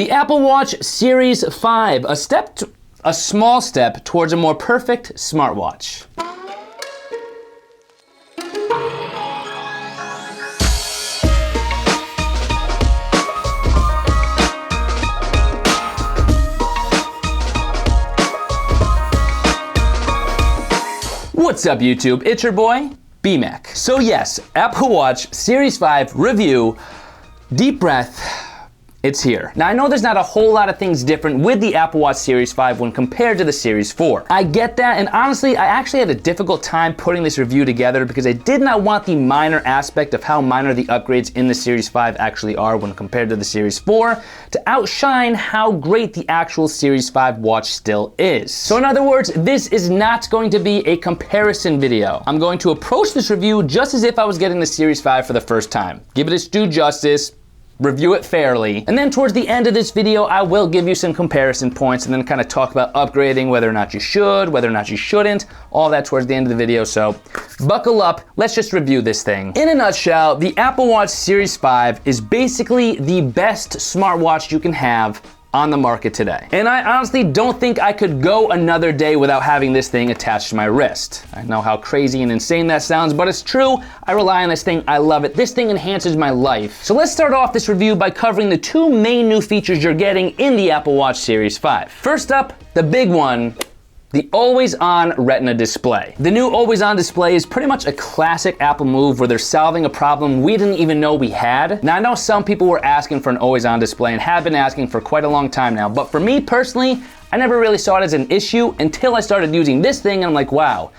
The Apple Watch Series 5, a small step towards a more perfect smartwatch. What's up, YouTube? It's your boy, B-Mac. So yes, Apple Watch Series 5 review, deep breath, it's here. Now I know there's not a whole lot of things different with the Apple Watch Series 5 when compared to the Series 4. I get that, and honestly, I actually had a difficult time putting this review together because I did not want the minor aspect of how minor the upgrades in the Series 5 actually are when compared to the Series 4 to outshine how great the actual Series 5 watch still is. So in other words, this is not going to be a comparison video. I'm going to approach this review just as if I was getting the Series 5 for the first time. Give it its due justice, review it fairly, and then towards the end of this video, I will give you some comparison points and then kind of talk about upgrading, whether or not you should, whether or not you shouldn't, all that towards the end of the video, so buckle up, let's just review this thing. In a nutshell, the Apple Watch Series 5 is basically the best smartwatch you can have on the market today. And I honestly don't think I could go another day without having this thing attached to my wrist. I know how crazy and insane that sounds, but it's true. I rely on this thing, I love it. This thing enhances my life. So let's start off this review by covering the two main new features you're getting in the Apple Watch Series 5. First up, the big one, the always-on Retina display. The new always-on display is pretty much a classic Apple move where they're solving a problem we didn't even know we had. Now I know some people were asking for an always-on display and have been asking for quite a long time now, but for me personally, I never really saw it as an issue until I started using this thing and I'm like, wow,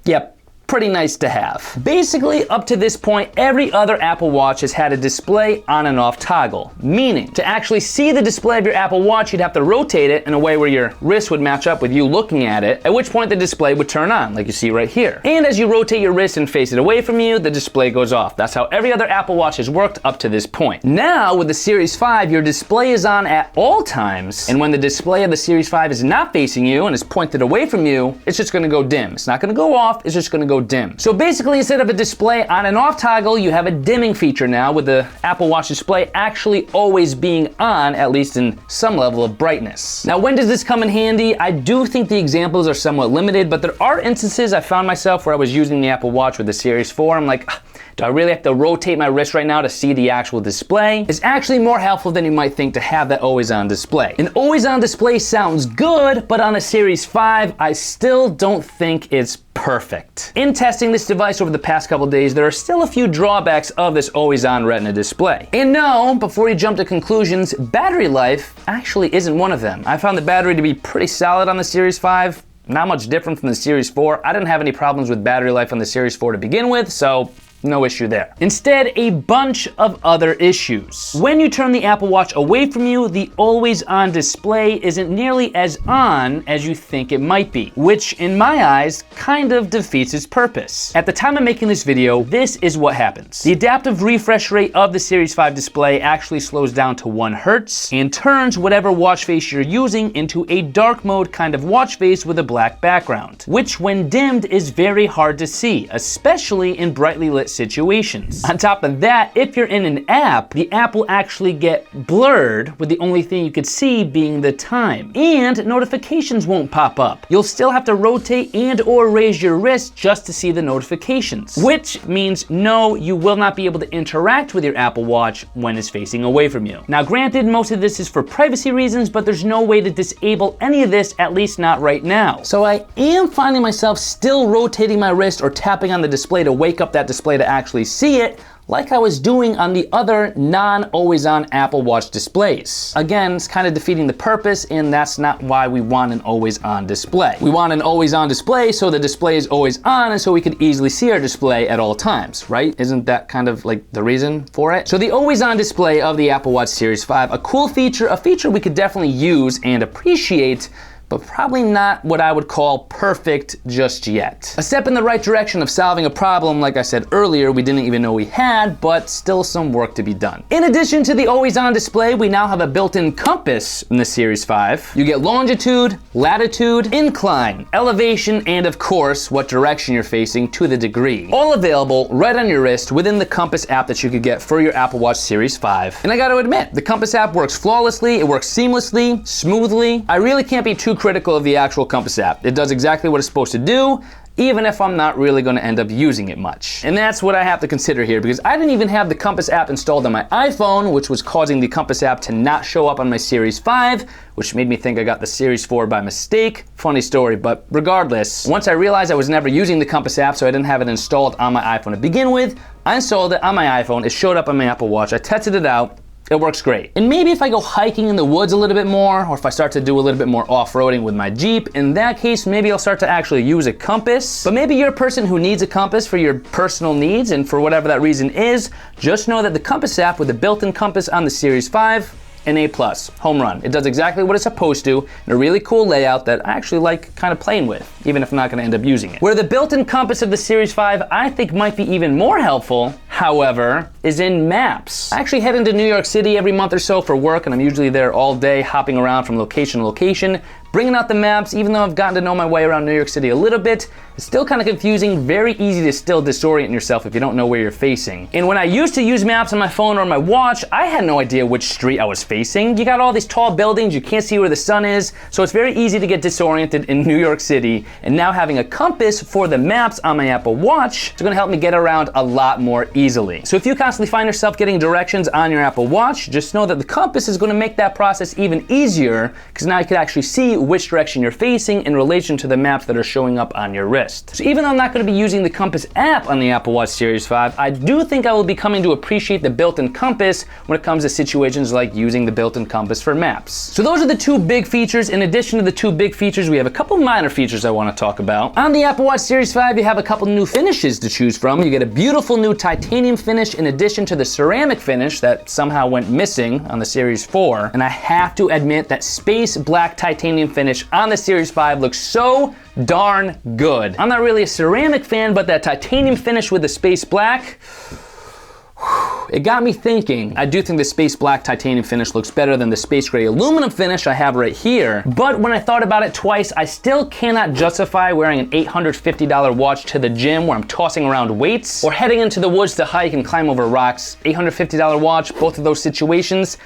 yep. Pretty nice to have. Basically, up to this point, every other Apple Watch has had a display on and off toggle, meaning to actually see the display of your Apple Watch, you'd have to rotate it in a way where your wrist would match up with you looking at it, at which point the display would turn on, like you see right here. And as you rotate your wrist and face it away from you, the display goes off. That's how every other Apple Watch has worked up to this point. Now, with the Series 5, your display is on at all times, and when the display of the Series 5 is not facing you and is pointed away from you, it's just gonna go dim. It's not gonna go off, it's just gonna go dim. So basically, instead of a display on and off toggle, you have a dimming feature now with the Apple Watch display actually always being on, at least in some level of brightness. Now, when does this come in handy? I do think the examples are somewhat limited, but there are instances I found myself where I was using the Apple Watch with the Series 4. I'm like, do I really have to rotate my wrist right now to see the actual display? It's actually more helpful than you might think to have that always-on display. An always-on display sounds good, but on a Series 5, I still don't think it's perfect. In testing this device over the past couple days, there are still a few drawbacks of this always-on Retina display. And no, before you jump to conclusions, battery life actually isn't one of them. I found the battery to be pretty solid on the Series 5, not much different from the Series 4. I didn't have any problems with battery life on the Series 4 to begin with, so no issue there. Instead, a bunch of other issues. When you turn the Apple Watch away from you, the always-on display isn't nearly as on as you think it might be, which in my eyes kind of defeats its purpose. At the time of making this video, this is what happens. The adaptive refresh rate of the Series 5 display actually slows down to 1 Hz and turns whatever watch face you're using into a dark mode kind of watch face with a black background, which when dimmed is very hard to see, especially in brightly lit situations. On top of that, if you're in an app, the app will actually get blurred with the only thing you could see being the time. And notifications won't pop up. You'll still have to rotate and or raise your wrist just to see the notifications. Which means no, you will not be able to interact with your Apple Watch when it's facing away from you. Now granted, most of this is for privacy reasons, but there's no way to disable any of this, at least not right now. So I am finding myself still rotating my wrist or tapping on the display to wake up that display to actually see it, like I was doing on the other non-always-on Apple Watch displays. Again, it's kind of defeating the purpose, and that's not why we want an always-on display. We want an always-on display so the display is always on and so we can easily see our display at all times, right? Isn't that kind of like the reason for it? So the always-on display of the Apple Watch Series 5, a cool feature, a feature we could definitely use and appreciate, but probably not what I would call perfect just yet. A step in the right direction of solving a problem, like I said earlier, we didn't even know we had, but still some work to be done. In addition to the always-on display, we now have a built-in compass in the Series 5. You get longitude, latitude, incline, elevation, and of course, what direction you're facing to the degree. All available right on your wrist within the Compass app that you could get for your Apple Watch Series 5. And I gotta admit, the Compass app works flawlessly, it works seamlessly, smoothly. I really can't be too critical of the actual Compass app. It does exactly what it's supposed to do, even if I'm not really gonna end up using it much. And that's what I have to consider here, because I didn't even have the Compass app installed on my iPhone, which was causing the Compass app to not show up on my Series 5, which made me think I got the Series 4 by mistake. Funny story, but regardless, once I realized I was never using the Compass app, so I didn't have it installed on my iPhone to begin with, I installed it on my iPhone, it showed up on my Apple Watch, I tested it out, it works great. And maybe if I go hiking in the woods a little bit more, or if I start to do a little bit more off-roading with my Jeep, in that case, maybe I'll start to actually use a compass. But maybe you're a person who needs a compass for your personal needs, and for whatever that reason is, just know that the Compass app with the built-in compass on the Series 5, an A+, home run. It does exactly what it's supposed to, in a really cool layout that I actually like kind of playing with, even if I'm not gonna end up using it. Where the built-in compass of the Series 5 I think might be even more helpful, however, is in maps. I actually head into New York City every month or so for work, and I'm usually there all day hopping around from location to location, bringing out the maps. Even though I've gotten to know my way around New York City a little bit, it's still kind of confusing, very easy to still disorient yourself if you don't know where you're facing. And when I used to use maps on my phone or my watch, I had no idea which street I was facing. You got all these tall buildings, you can't see where the sun is, so it's very easy to get disoriented in New York City. And now having a compass for the maps on my Apple Watch is gonna help me get around a lot more easily. So if you constantly find yourself getting directions on your Apple Watch, just know that the compass is gonna make that process even easier, because now you can actually see which direction you're facing in relation to the maps that are showing up on your wrist. So even though I'm not going to be using the Compass app on the Apple Watch Series 5, I do think I will be coming to appreciate the built-in compass when it comes to situations like using the built-in compass for maps. So those are the two big features. In addition to the two big features, we have a couple minor features I want to talk about. On the Apple Watch Series 5, you have a couple new finishes to choose from. You get a beautiful new titanium finish in addition to the ceramic finish that somehow went missing on the Series 4. And I have to admit that space black titanium finish on the Series 5 looks so darn good. I'm not really a ceramic fan, but that titanium finish with the space black, it got me thinking. I do think the space black titanium finish looks better than the space gray aluminum finish I have right here. But when I thought about it twice, I still cannot justify wearing an $850 watch to the gym where I'm tossing around weights, or heading into the woods to hike and climb over rocks. $850 watch, both of those situations,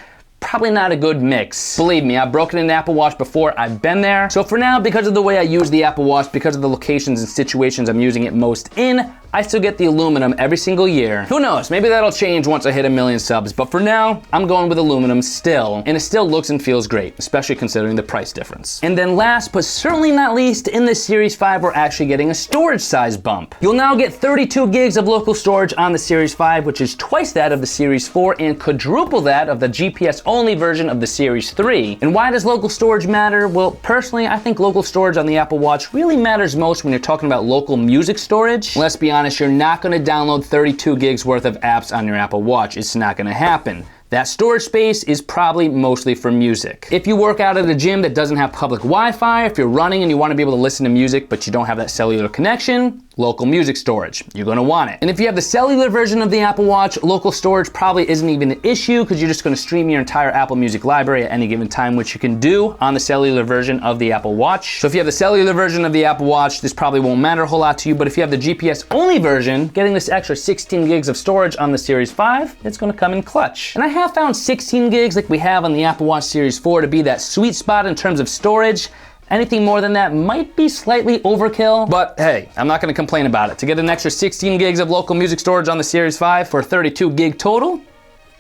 probably not a good mix. Believe me, I've broken an Apple Watch before, I've been there. So for now, because of the way I use the Apple Watch, because of the locations and situations I'm using it most in, I still get the aluminum every single year. Who knows, maybe that'll change once I hit 1 million subs, but for now, I'm going with aluminum still, and it still looks and feels great, especially considering the price difference. And then last, but certainly not least, in the Series 5, we're actually getting a storage size bump. You'll now get 32 gigs of local storage on the Series 5, which is twice that of the Series 4, and quadruple that of the GPS-only version of the Series 3. And why does local storage matter? Well, personally, I think local storage on the Apple Watch really matters most when you're talking about local music storage. Let's be honest, you're not gonna download 32 gigs worth of apps on your Apple Watch. It's not gonna happen. That storage space is probably mostly for music. If you work out at a gym that doesn't have public Wi-Fi, if you're running and you want to be able to listen to music but you don't have that cellular connection, local music storage, you're gonna want it. And if you have the cellular version of the Apple Watch, local storage probably isn't even an issue because you're just gonna stream your entire Apple Music library at any given time, which you can do on the cellular version of the Apple Watch. So if you have the cellular version of the Apple Watch, this probably won't matter a whole lot to you, but if you have the GPS-only version, getting this extra 16 gigs of storage on the Series 5, it's gonna come in clutch. And I have found 16 gigs like we have on the Apple Watch Series 4 to be that sweet spot in terms of storage. Anything more than that might be slightly overkill, but hey, I'm not gonna complain about it. To get an extra 16 gigs of local music storage on the Series 5 for 32 gig total,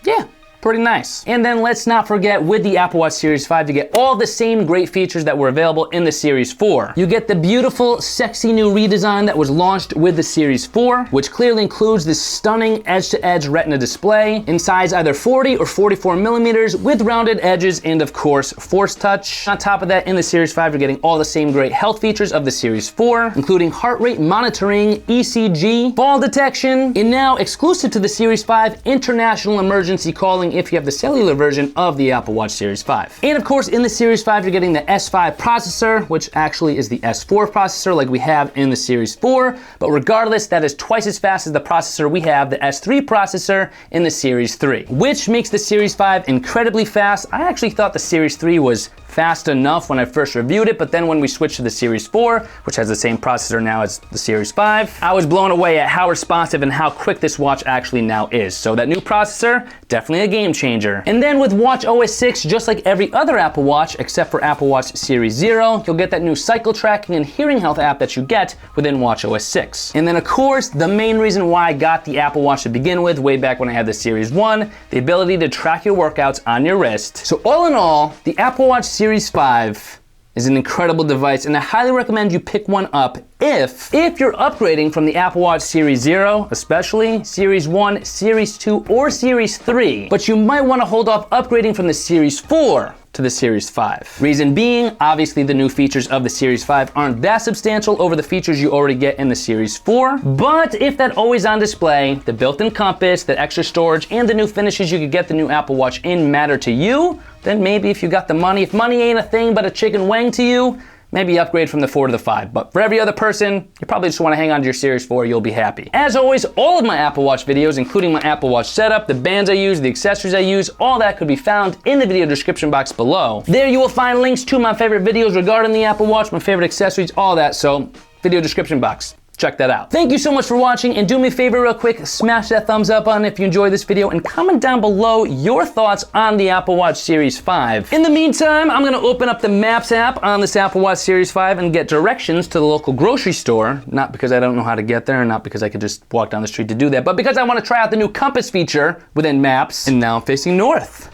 yeah, pretty nice. And then let's not forget, with the Apple Watch Series 5, you get all the same great features that were available in the Series 4. You get the beautiful, sexy new redesign that was launched with the Series 4, which clearly includes this stunning edge-to-edge Retina display in size either 40 or 44 millimeters with rounded edges and of course, Force Touch. On top of that, in the Series 5, you're getting all the same great health features of the Series 4, including heart rate monitoring, ECG, fall detection, and now exclusive to the Series 5, international emergency calling if you have the cellular version of the Apple Watch Series 5. And of course, in the Series 5, you're getting the S5 processor, which actually is the S4 processor like we have in the Series 4, but regardless, that is twice as fast as the processor we have, the S3 processor in the Series 3, which makes the Series 5 incredibly fast. I actually thought the Series 3 was fast enough when I first reviewed it, but then when we switched to the Series 4, which has the same processor now as the Series 5, I was blown away at how responsive and how quick this watch actually now is. So that new processor, definitely a game changer. And then with watchOS 6, just like every other Apple Watch, except for Apple Watch Series 0, you'll get that new cycle tracking and hearing health app that you get within watchOS 6. And then of course, the main reason why I got the Apple Watch to begin with, way back when I had the Series 1, the ability to track your workouts on your wrist. So all in all, the Apple Watch Series 5 is an incredible device, and I highly recommend you pick one up if you're upgrading from the Apple Watch Series 0, especially Series 1, Series 2, or Series 3, but you might want to hold off upgrading from the Series 4 to the Series 5. Reason being, obviously the new features of the Series 5 aren't that substantial over the features you already get in the Series 4, but if that always-on display, the built-in compass, the extra storage, and the new finishes you could get the new Apple Watch in matter to you, then maybe if you got the money, if money ain't a thing but a chicken wing to you, maybe upgrade from the 4 to the 5. But for every other person, you probably just want to hang on to your Series 4, you'll be happy. As always, all of my Apple Watch videos, including my Apple Watch setup, the bands I use, the accessories I use, all that could be found in the video description box below. There you will find links to my favorite videos regarding the Apple Watch, my favorite accessories, all that, so video description box. Check that out. Thank you so much for watching, and do me a favor real quick, smash that thumbs up button if you enjoyed this video, and comment down below your thoughts on the Apple Watch Series 5. In the meantime, I'm gonna open up the Maps app on this Apple Watch Series 5 and get directions to the local grocery store, not because I don't know how to get there, and not because I could just walk down the street to do that, but because I wanna try out the new compass feature within Maps. And now I'm facing north.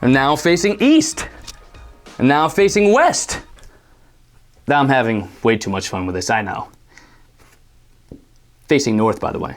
And now I'm facing east. And now I'm facing west. Now I'm having way too much fun with this, I know. Facing north, by the way.